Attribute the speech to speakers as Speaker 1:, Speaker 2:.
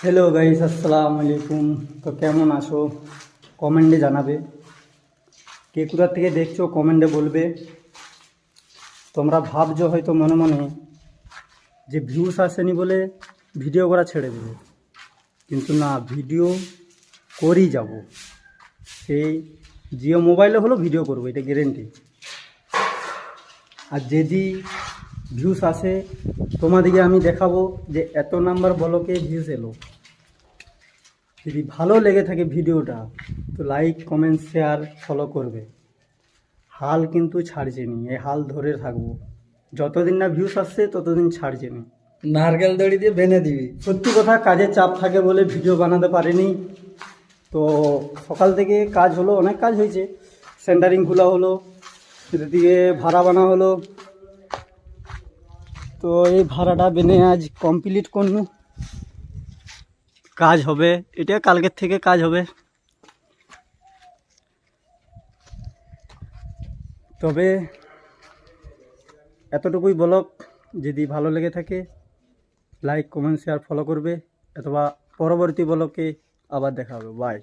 Speaker 1: Hello guys, আসসালামু আলাইকুম। তো কেমন আছো কমেন্টে জানাবে। কে কোথা থেকে দেখছো কমেন্টে বলবে। তোমরা ভাবছো হয়তো মনে মনে যে ভিউস আসেনি বলে ভিডিও করা ছেড়ে দেবে, কিন্তু না, ভিডিও করেই যাব। সেই জিও মোবাইলে হলো ভিডিও করবো, এটা গ্যারেন্টি। আর যদি ভিউস আসে তোমাদেরকে আমি দেখাবো যে এত নাম্বার বলকে ভিউস এলো। যদি ভালো লেগে থাকে ভিডিওটা তো লাইক কমেন্ট শেয়ার ফলো করবে। হাল কিন্তু ছাড়ছে নি, এই হাল ধরে থাকবো যতদিন না ভিউস আসছে ততদিন ছাড়ছে নি।
Speaker 2: নারকেল দড়ি দিয়ে বেঁধে দিবি।
Speaker 1: সত্যি কথা, কাজের চাপ থাকে বলে ভিডিও বানাতে পারিনি। তো সকাল থেকে কাজ হলো, অনেক কাজ হয়েছে। সেন্টারিং খোলা হলো, এদিকে ভাড়া বানা হলো। তো এই ভাড়াটা বেনে আজ কমপ্লিট করনু, কাজ হবে। এটা কালকের থেকে কাজ হবে। তবে এতটুকুই ব্লগ, যদি ভালো লেগে থাকে লাইক কমেন্ট শেয়ার ফলো করবে, অথবা পরবর্তী ব্লগে আবার দেখা হবে। বাই।